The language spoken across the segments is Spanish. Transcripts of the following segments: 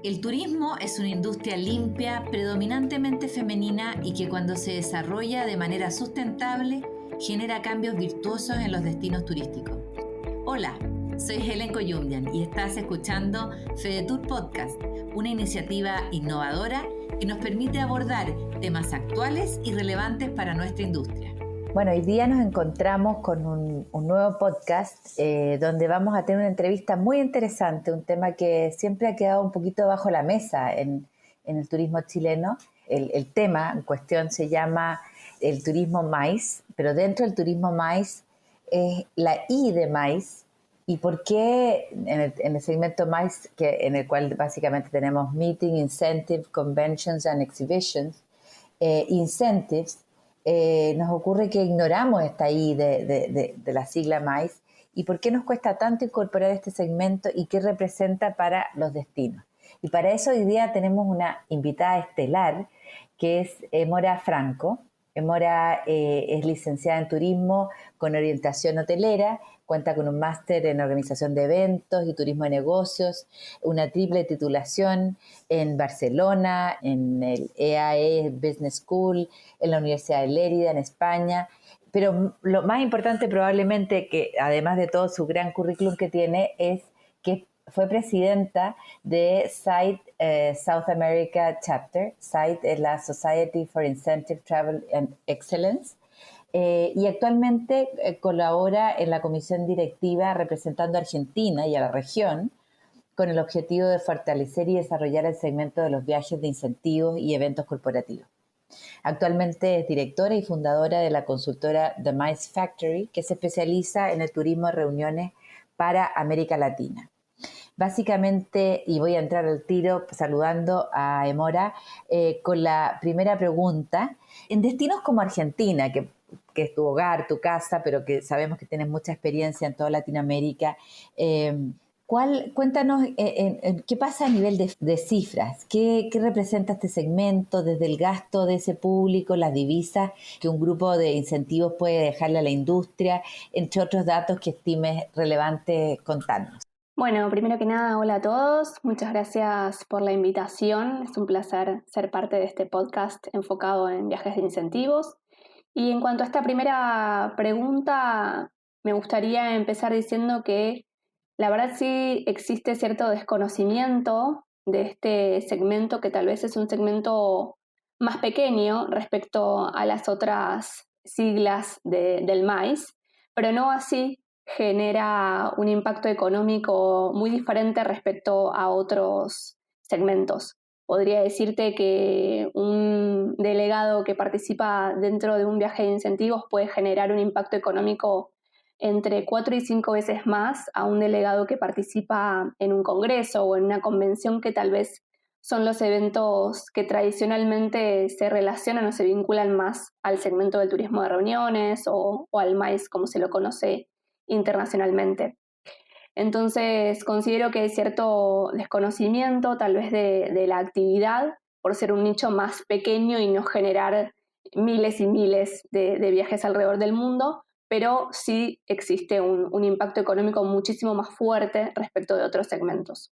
El turismo es una industria limpia, predominantemente femenina y que cuando se desarrolla de manera sustentable genera cambios virtuosos en los destinos turísticos. Hola, soy Helen Coyundian y estás escuchando FedeTour Podcast, una iniciativa innovadora que nos permite abordar temas actuales y relevantes para nuestra industria. Bueno, hoy día nos encontramos con un nuevo podcast donde vamos a tener una entrevista muy interesante, un tema que siempre ha quedado un poquito bajo la mesa en el turismo chileno. El tema en cuestión se llama el turismo MICE, pero dentro del turismo MICE es la I de MICE. ¿Y por qué en el segmento MICE, en el cual básicamente tenemos Meeting, Incentive, Conventions and Exhibitions, Incentives, nos ocurre que ignoramos esta I de la sigla MICE y por qué nos cuesta tanto incorporar este segmento y qué representa para los destinos? Y para eso hoy día tenemos una invitada estelar que es Emora Franco. Emora es licenciada en turismo con orientación hotelera, cuenta con un máster en organización de eventos y turismo de negocios, una triple titulación en Barcelona, en el EAE Business School, en la Universidad de Lérida, en España. Pero lo más importante probablemente, que además de todo su gran currículum que tiene, es que fue presidenta de SITE South America Chapter. SITE es la Society for Incentive Travel and Excellence. Y actualmente colabora en la comisión directiva representando a Argentina y a la región con el objetivo de fortalecer y desarrollar el segmento de los viajes de incentivos y eventos corporativos. Actualmente es directora y fundadora de la consultora The MICE Factory, que se especializa en el turismo de reuniones para América Latina. Básicamente, y voy a entrar al tiro saludando a Emora con la primera pregunta. En destinos como Argentina, que es tu hogar, tu casa, pero que sabemos que tienes mucha experiencia en toda Latinoamérica, cuéntanos qué pasa a nivel de cifras, qué representa este segmento desde el gasto de ese público, las divisas que un grupo de incentivos puede dejarle a la industria, entre otros datos que estimes relevantes contarnos. Bueno, primero que nada, hola a todos, muchas gracias por la invitación, es un placer ser parte de este podcast enfocado en viajes de incentivos. Y en cuanto a esta primera pregunta, me gustaría empezar diciendo que la verdad sí existe cierto desconocimiento de este segmento, que tal vez es un segmento más pequeño respecto a las otras siglas del MICE, pero no así genera un impacto económico muy diferente respecto a otros segmentos. Podría decirte que un delegado que participa dentro de un viaje de incentivos puede generar un impacto económico entre 4 y 5 veces más a un delegado que participa en un congreso o en una convención, que tal vez son los eventos que tradicionalmente se relacionan o se vinculan más al segmento del turismo de reuniones o al MICE, como se lo conoce internacionalmente. Entonces considero que hay cierto desconocimiento tal vez de la actividad por ser un nicho más pequeño y no generar miles y miles de viajes alrededor del mundo, pero sí existe un impacto económico muchísimo más fuerte respecto de otros segmentos.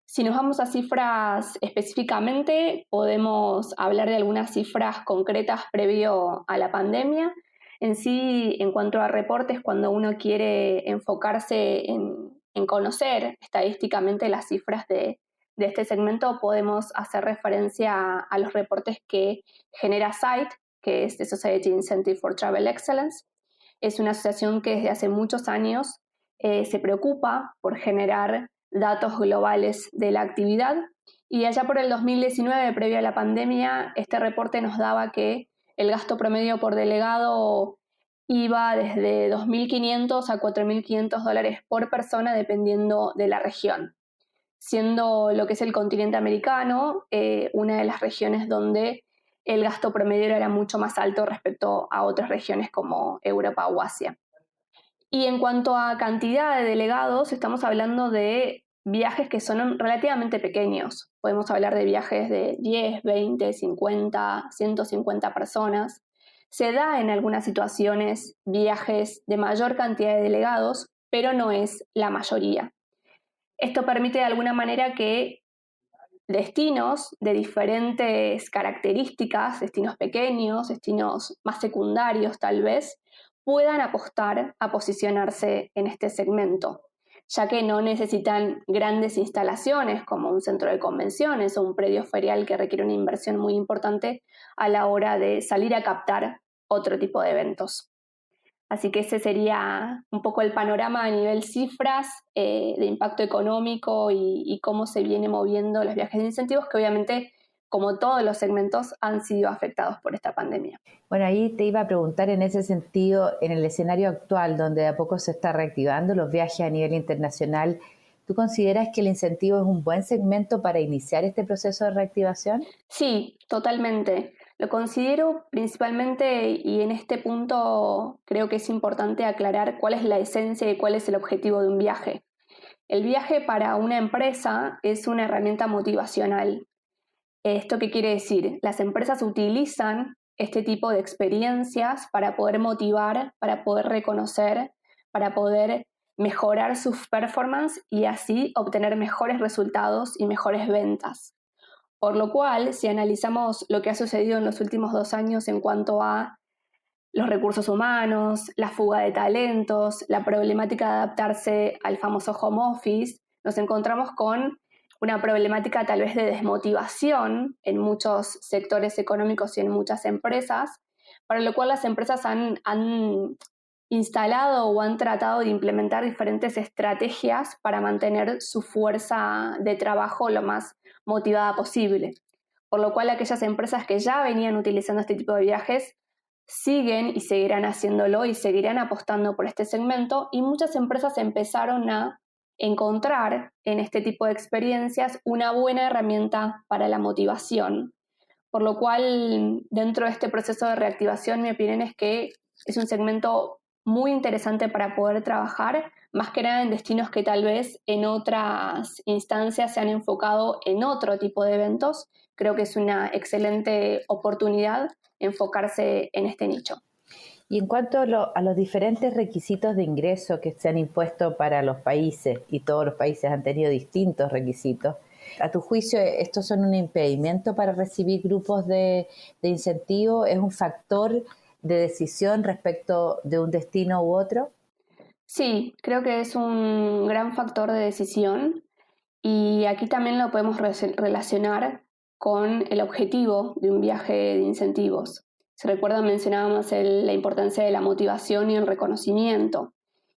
Si nos vamos a cifras específicamente, podemos hablar de algunas cifras concretas previo a la pandemia. En sí, en cuanto a reportes, cuando uno quiere enfocarse en conocer estadísticamente las cifras de este segmento, podemos hacer referencia a los reportes que genera SITE, que es The Society Incentive for Travel Excellence. Es una asociación que desde hace muchos años se preocupa por generar datos globales de la actividad, y allá por el 2019, previo a la pandemia, este reporte nos daba que el gasto promedio por delegado iba desde $2.500 a $4.500 por persona dependiendo de la región, siendo lo que es el continente americano una de las regiones donde el gasto promedio era mucho más alto respecto a otras regiones como Europa o Asia. Y en cuanto a cantidad de delegados, estamos hablando de viajes que son relativamente pequeños. Podemos hablar de viajes de 10, 20, 50, 150 personas. Se da en algunas situaciones viajes de mayor cantidad de delegados, pero no es la mayoría. Esto permite de alguna manera que destinos de diferentes características, destinos pequeños, destinos más secundarios tal vez, puedan apostar a posicionarse en este segmento, ya que no necesitan grandes instalaciones como un centro de convenciones o un predio ferial que requiere una inversión muy importante a la hora de salir a captar otro tipo de eventos. Así que ese sería un poco el panorama a nivel cifras de impacto económico y cómo se viene moviendo los viajes de incentivos, que obviamente, como todos los segmentos, han sido afectados por esta pandemia. Bueno, ahí te iba a preguntar en ese sentido, en el escenario actual, donde de a poco se está reactivando los viajes a nivel internacional, ¿tú consideras que el incentivo es un buen segmento para iniciar este proceso de reactivación? Sí, totalmente. Lo considero principalmente, y en este punto creo que es importante aclarar cuál es la esencia y cuál es el objetivo de un viaje. El viaje para una empresa es una herramienta motivacional. ¿Esto qué quiere decir? Las empresas utilizan este tipo de experiencias para poder motivar, para poder reconocer, para poder mejorar sus performance y así obtener mejores resultados y mejores ventas. Por lo cual, si analizamos lo que ha sucedido en los últimos 2 años en cuanto a los recursos humanos, la fuga de talentos, la problemática de adaptarse al famoso home office, nos encontramos con una problemática tal vez de desmotivación en muchos sectores económicos y en muchas empresas, para lo cual las empresas han instalado o han tratado de implementar diferentes estrategias para mantener su fuerza de trabajo lo más motivada posible. Por lo cual aquellas empresas que ya venían utilizando este tipo de viajes siguen y seguirán haciéndolo y seguirán apostando por este segmento, y muchas empresas empezaron a encontrar en este tipo de experiencias una buena herramienta para la motivación. Por lo cual, dentro de este proceso de reactivación, mi opinión es que es un segmento muy interesante para poder trabajar, más que nada en destinos que tal vez en otras instancias se han enfocado en otro tipo de eventos. Creo que es una excelente oportunidad enfocarse en este nicho. Y en cuanto a los diferentes requisitos de ingreso que se han impuesto para los países, y todos los países han tenido distintos requisitos, ¿a tu juicio estos son un impedimento para recibir grupos de incentivo? ¿Es un factor de decisión respecto de un destino u otro? Sí, creo que es un gran factor de decisión, y aquí también lo podemos relacionar con el objetivo de un viaje de incentivos. Si recuerdan, mencionábamos la importancia de la motivación y el reconocimiento.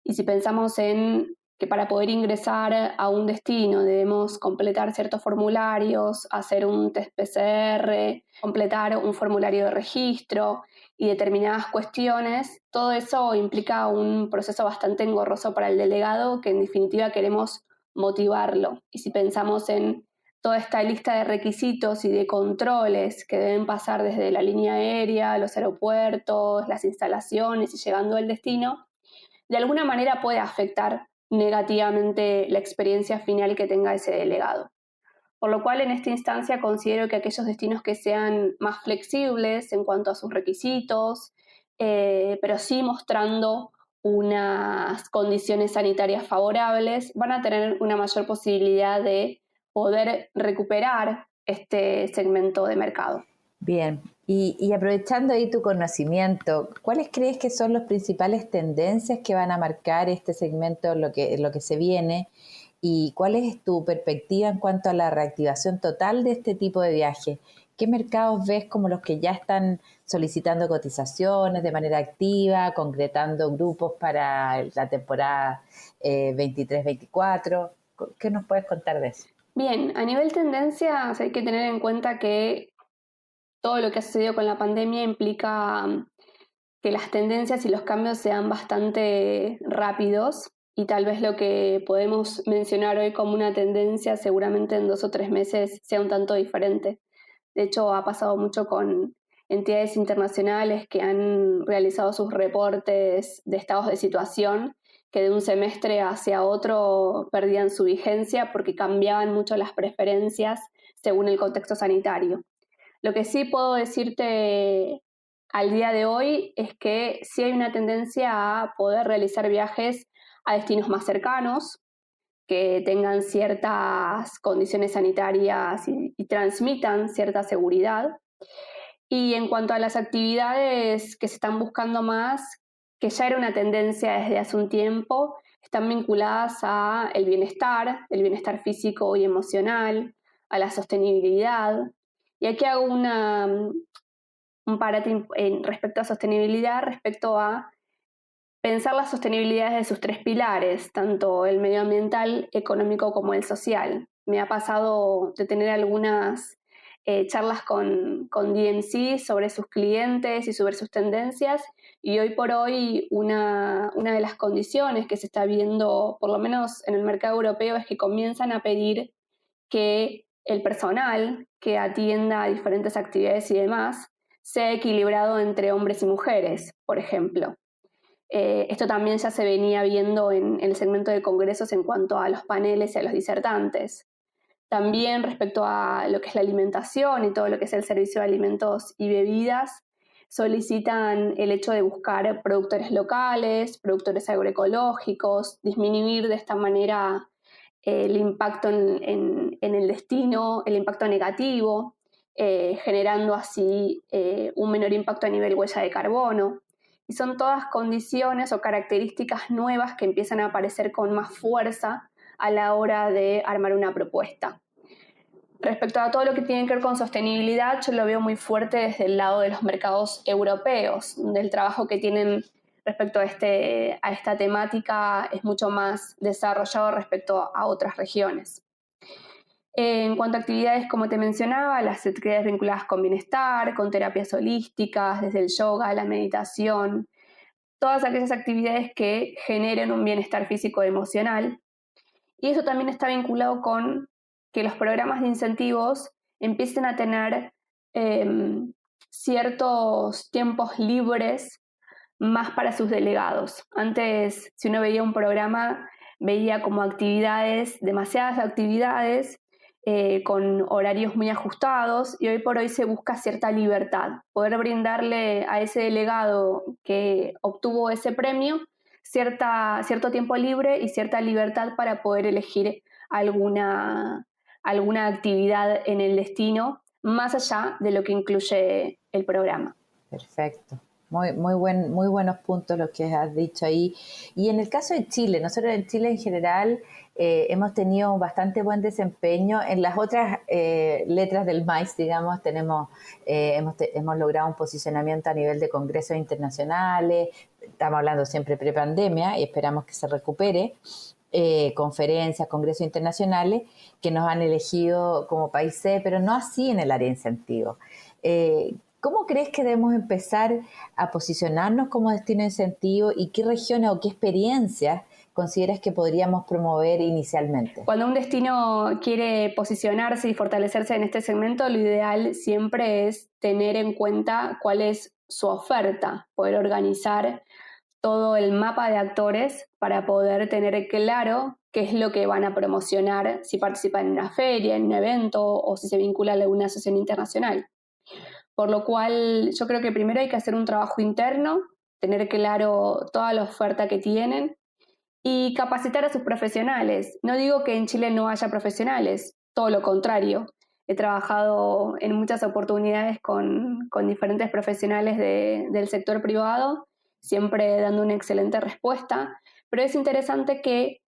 Y si pensamos en que para poder ingresar a un destino debemos completar ciertos formularios, hacer un test PCR, completar un formulario de registro y determinadas cuestiones, todo eso implica un proceso bastante engorroso para el delegado, que en definitiva queremos motivarlo. Y si pensamos en toda esta lista de requisitos y de controles que deben pasar desde la línea aérea, los aeropuertos, las instalaciones y llegando al destino, de alguna manera puede afectar negativamente la experiencia final que tenga ese delegado. Por lo cual, en esta instancia considero que aquellos destinos que sean más flexibles en cuanto a sus requisitos, pero sí mostrando unas condiciones sanitarias favorables, van a tener una mayor posibilidad de poder recuperar este segmento de mercado. Bien, y aprovechando ahí tu conocimiento, ¿cuáles crees que son las principales tendencias que van a marcar este segmento en lo que se viene? ¿Y cuál es tu perspectiva en cuanto a la reactivación total de este tipo de viajes? ¿Qué mercados ves como los que ya están solicitando cotizaciones de manera activa, concretando grupos para la temporada 23-24? ¿Qué nos puedes contar de eso? Bien, a nivel tendencias hay que tener en cuenta que todo lo que ha sucedido con la pandemia implica que las tendencias y los cambios sean bastante rápidos, y tal vez lo que podemos mencionar hoy como una tendencia seguramente en 2 o 3 meses sea un tanto diferente. De hecho, ha pasado mucho con entidades internacionales que han realizado sus reportes de estados de situación, que de un semestre hacia otro perdían su vigencia porque cambiaban mucho las preferencias según el contexto sanitario. Lo que sí puedo decirte al día de hoy es que sí hay una tendencia a poder realizar viajes a destinos más cercanos, que tengan ciertas condiciones sanitarias y transmitan cierta seguridad. Y en cuanto a las actividades que se están buscando más, que ya era una tendencia desde hace un tiempo, están vinculadas a el bienestar físico y emocional, a la sostenibilidad. Y aquí hago un parate respecto a sostenibilidad, respecto a pensar la sostenibilidad desde sus tres pilares, tanto el medioambiental, económico como el social. Me ha pasado de tener algunas charlas con DMC sobre sus clientes y sobre sus tendencias, y hoy por hoy una de las condiciones que se está viendo, por lo menos en el mercado europeo, es que comienzan a pedir que el personal que atienda a diferentes actividades y demás sea equilibrado entre hombres y mujeres, por ejemplo. Esto también ya se venía viendo en el segmento de congresos en cuanto a los paneles y a los disertantes. También respecto a lo que es la alimentación y todo lo que es el servicio de alimentos y bebidas, solicitan el hecho de buscar productores locales, productores agroecológicos, disminuir de esta manera el impacto en el destino, el impacto negativo, generando así un menor impacto a nivel huella de carbono. Y son todas condiciones o características nuevas que empiezan a aparecer con más fuerza a la hora de armar una propuesta. Respecto a todo lo que tiene que ver con sostenibilidad, yo lo veo muy fuerte desde el lado de los mercados europeos, del trabajo que tienen respecto a esta temática es mucho más desarrollado respecto a otras regiones. En cuanto a actividades, como te mencionaba, las actividades vinculadas con bienestar, con terapias holísticas, desde el yoga, la meditación, todas aquellas actividades que generen un bienestar físico y emocional. Y eso también está vinculado con que los programas de incentivos empiecen a tener ciertos tiempos libres más para sus delegados. Antes, si uno veía un programa, veía como demasiadas actividades, con horarios muy ajustados, y hoy por hoy se busca cierta libertad, poder brindarle a ese delegado que obtuvo ese premio cierto tiempo libre y cierta libertad para poder elegir alguna actividad en el destino, más allá de lo que incluye el programa. Perfecto. Muy buenos puntos los que has dicho ahí. Y en el caso de Chile, nosotros en Chile en general hemos tenido un bastante buen desempeño. En las otras letras del maíz, digamos, hemos logrado un posicionamiento a nivel de congresos internacionales. Estamos hablando siempre pre-pandemia y esperamos que se recupere. Conferencias, congresos internacionales que nos han elegido como país C, pero no así en el área de incentivos. ¿Cómo crees que debemos empezar a posicionarnos como destino de incentivo y qué regiones o qué experiencias consideras que podríamos promover inicialmente? Cuando un destino quiere posicionarse y fortalecerse en este segmento, lo ideal siempre es tener en cuenta cuál es su oferta, poder organizar todo el mapa de actores para poder tener claro qué es lo que van a promocionar si participan en una feria, en un evento o si se vinculan a alguna asociación internacional. Por lo cual yo creo que primero hay que hacer un trabajo interno, tener claro toda la oferta que tienen y capacitar a sus profesionales. No digo que en Chile no haya profesionales, todo lo contrario. He trabajado en muchas oportunidades con diferentes profesionales del sector privado, siempre dando una excelente respuesta, pero es interesante que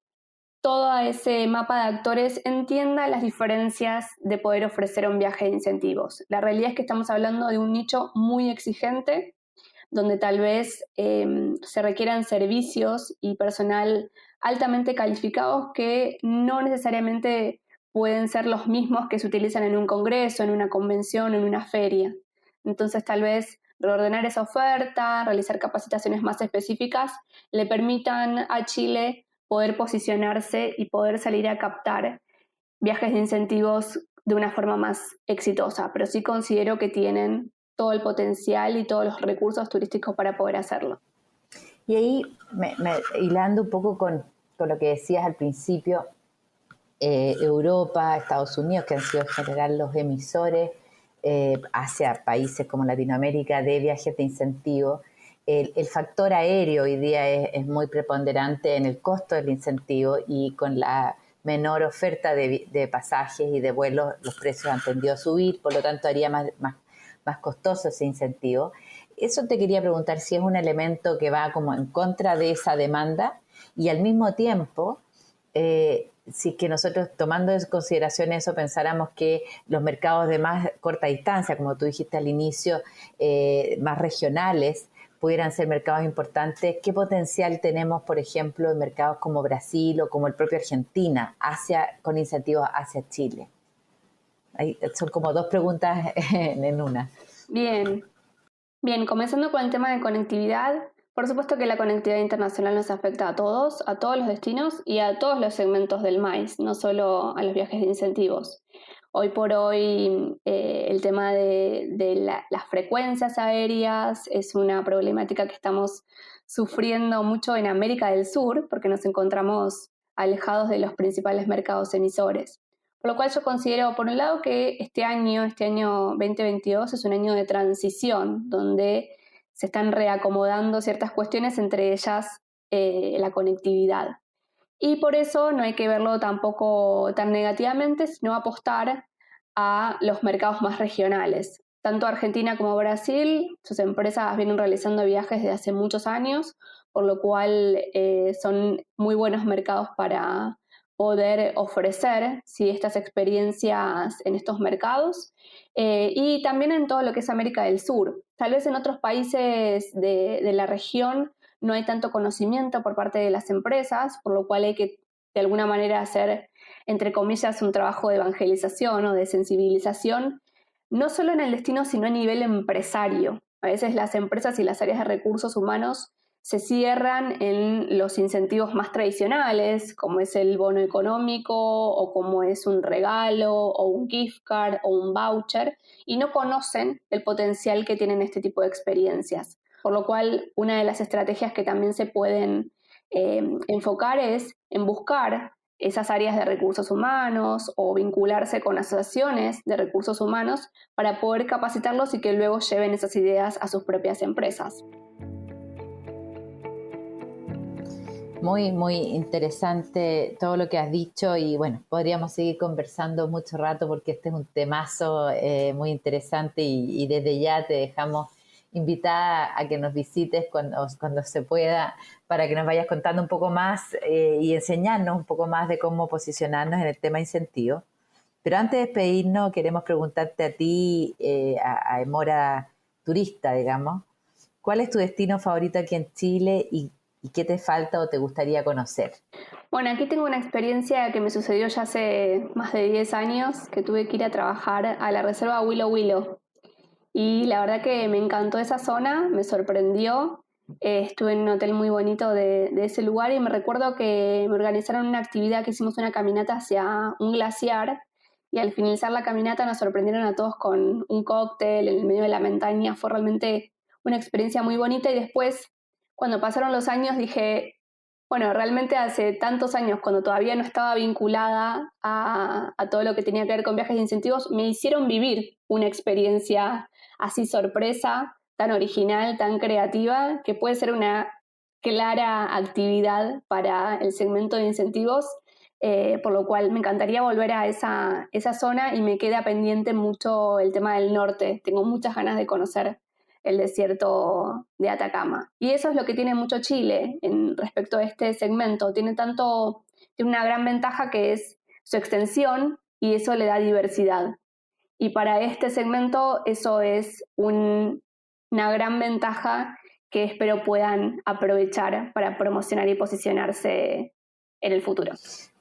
todo ese mapa de actores entienda las diferencias de poder ofrecer un viaje de incentivos. La realidad es que estamos hablando de un nicho muy exigente, donde tal vez se requieran servicios y personal altamente calificados que no necesariamente pueden ser los mismos que se utilizan en un congreso, en una convención, en una feria. Entonces, tal vez reordenar esa oferta, realizar capacitaciones más específicas, le permitan a Chile poder posicionarse y poder salir a captar viajes de incentivos de una forma más exitosa, pero sí considero que tienen todo el potencial y todos los recursos turísticos para poder hacerlo. Y ahí, hilando un poco con lo que decías al principio, Europa, Estados Unidos, que han sido en general los emisores hacia países como Latinoamérica de viajes de incentivo, el factor aéreo hoy día es muy preponderante en el costo del incentivo y con la menor oferta de pasajes y de vuelos, los precios han tendido a subir, por lo tanto haría más costoso ese incentivo. Eso te quería preguntar si es un elemento que va como en contra de esa demanda y al mismo tiempo, si es que nosotros tomando en consideración eso pensáramos que los mercados de más corta distancia, como tú dijiste al inicio, más regionales, pudieran ser mercados importantes, ¿qué potencial tenemos, por ejemplo, en mercados como Brasil o como el propio Argentina, con incentivos hacia Chile? Son como dos preguntas en una. Bien, comenzando con el tema de conectividad, por supuesto que la conectividad internacional nos afecta a todos los destinos y a todos los segmentos del MAIS, no solo a los viajes de incentivos. Hoy por hoy el tema de las frecuencias aéreas es una problemática que estamos sufriendo mucho en América del Sur porque nos encontramos alejados de los principales mercados emisores. Por lo cual yo considero, por un lado, que este año 2022, es un año de transición, donde se están reacomodando ciertas cuestiones, entre ellas la conectividad. Y por eso no hay que verlo tampoco tan negativamente, sino apostar a los mercados más regionales. Tanto Argentina como Brasil, sus empresas vienen realizando viajes desde hace muchos años, por lo cual son muy buenos mercados para poder ofrecer estas experiencias en estos mercados y también en todo lo que es América del Sur. Tal vez en otros países de la región no hay tanto conocimiento por parte de las empresas, por lo cual hay que de alguna manera hacer, entre comillas, un trabajo de evangelización o de sensibilización, no solo en el destino, sino a nivel empresario. A veces las empresas y las áreas de recursos humanos se cierran en los incentivos más tradicionales, como es el bono económico o como es un regalo o un gift card o un voucher, y no conocen el potencial que tienen este tipo de experiencias. Por lo cual, una de las estrategias que también se pueden enfocar es en buscar esas áreas de recursos humanos o vincularse con asociaciones de recursos humanos para poder capacitarlos y que luego lleven esas ideas a sus propias empresas. Muy, muy interesante todo lo que has dicho y bueno, podríamos seguir conversando mucho rato porque este es un temazo muy interesante y desde ya te dejamos invitada a que nos visites cuando se pueda para que nos vayas contando un poco más y enseñarnos un poco más de cómo posicionarnos en el tema incentivo. Pero antes de despedirnos, queremos preguntarte a ti, a Emora Turista, digamos, ¿cuál es tu destino favorito aquí en Chile y qué te falta o te gustaría conocer? Bueno, aquí tengo una experiencia que me sucedió ya hace más de 10 años, que tuve que ir a trabajar a la reserva Willow Willow. Y la verdad que me encantó esa zona, me sorprendió. Estuve en un hotel muy bonito de ese lugar y me recuerdo que me organizaron una actividad que hicimos una caminata hacia un glaciar y al finalizar la caminata nos sorprendieron a todos con un cóctel en el medio de la montaña. Fue realmente una experiencia muy bonita y después, cuando pasaron los años, dije, bueno, realmente hace tantos años, cuando todavía no estaba vinculada a todo lo que tenía que ver con viajes de incentivos, me hicieron vivir una experiencia así sorpresa, tan original, tan creativa, que puede ser una clara actividad para el segmento de incentivos, por lo cual me encantaría volver a esa zona y me queda pendiente mucho el tema del norte. Tengo muchas ganas de conocer el desierto de Atacama. Y eso es lo que tiene mucho Chile en respecto a este segmento. Tiene una gran ventaja que es su extensión y eso le da diversidad. Y para este segmento eso es una gran ventaja que espero puedan aprovechar para promocionar y posicionarse en el futuro.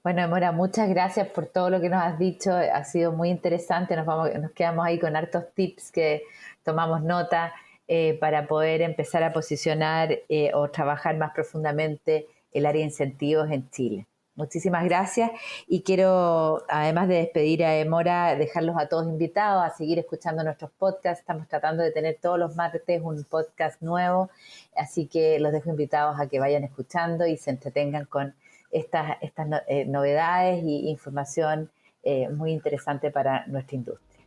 Bueno, Emora, muchas gracias por todo lo que nos has dicho. Ha sido muy interesante. Nos quedamos ahí con hartos tips que tomamos nota para poder empezar a posicionar o trabajar más profundamente el área de incentivos en Chile. Muchísimas gracias y quiero, además de despedir a Emora, dejarlos a todos invitados a seguir escuchando nuestros podcasts. Estamos tratando de tener todos los martes un podcast nuevo, así que los dejo invitados a que vayan escuchando y se entretengan con estas novedades y información muy interesante para nuestra industria.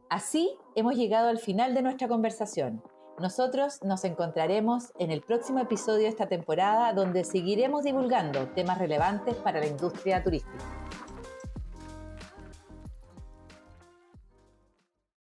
Así hemos llegado al final de nuestra conversación. Nosotros nos encontraremos en el próximo episodio de esta temporada, donde seguiremos divulgando temas relevantes para la industria turística.